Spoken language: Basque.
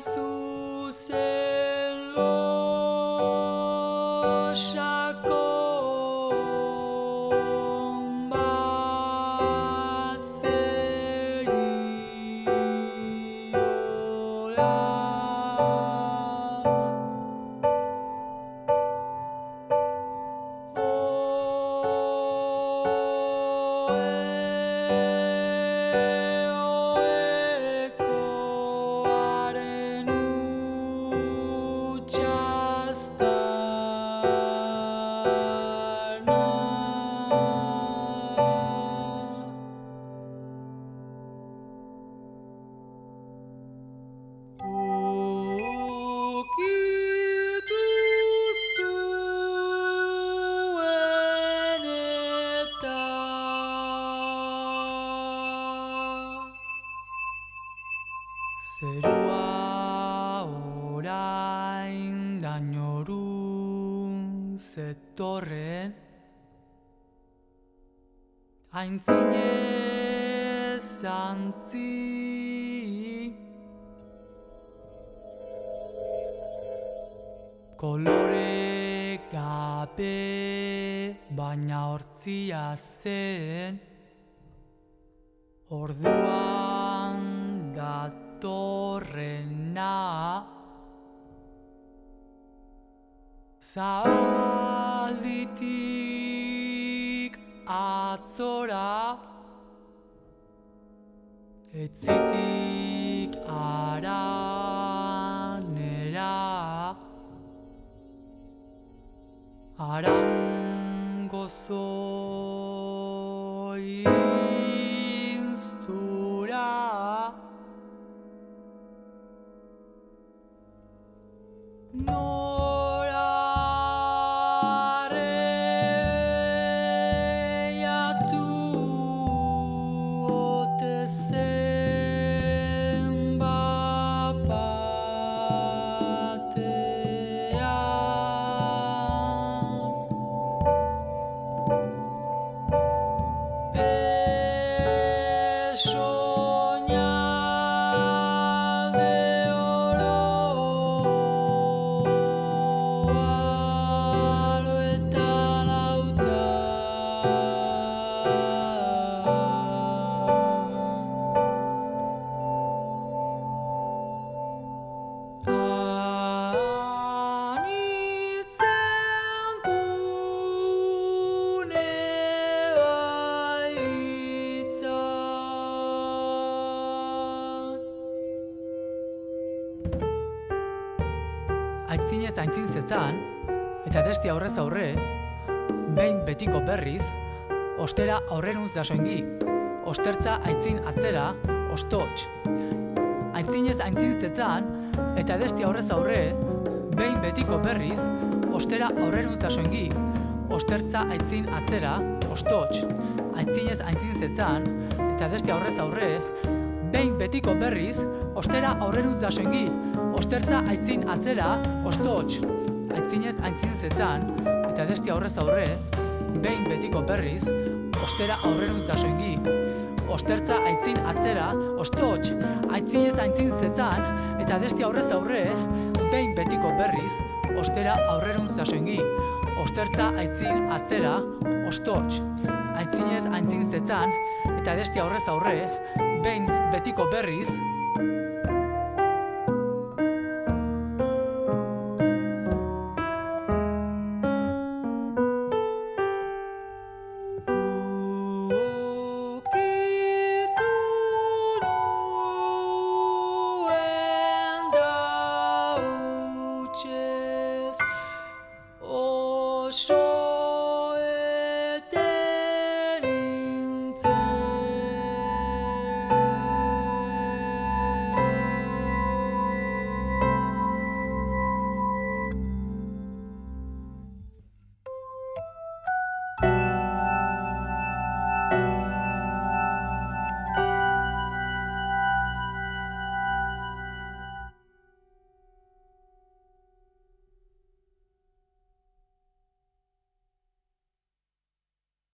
zuzen losakon bat zeriola. Zerua orain dañoru zetorren, aintzinez antzi, kolore gabe baina hortzia zen, orduan datorrena, zalditik atzora, etzitik aranera, arangozoinztura. Norareiatu ote zen bapatean. Aitzinez aintzin zetzan, eta desti aurrez aurre, behin betiko berriz, ostera aurreruntz dasoingi, ostertza aitzin atzera, ostots. Aitzinez aintzin zetzan, eta desti aurrez aurre, behin betiko berriz, ostera aurreruntz dasoingi, ostertza aitzin atzera, ostots. Aitzinez aintzin zetzan, eta desti aurrez aurre, behin betiko berriz, ostera aurreruntz dasoingi, ostertza aitzin atzera, ostots. Aitzinez aintzin zetzan, eta desti aurrez aurre, behin betiko berriz, ostera aurreruntz dasoingi, ostertza aitzin atzera, ostots. Aitzinez aintzin zetzan, eta desti aurrez aurre, behin betiko berriz, ostera aurreruntz dasoingi, ostertza aitzin atzera, ostots. Aitzinez aintzin zetzan, eta desti aurrez aurre, behin betiko berriz,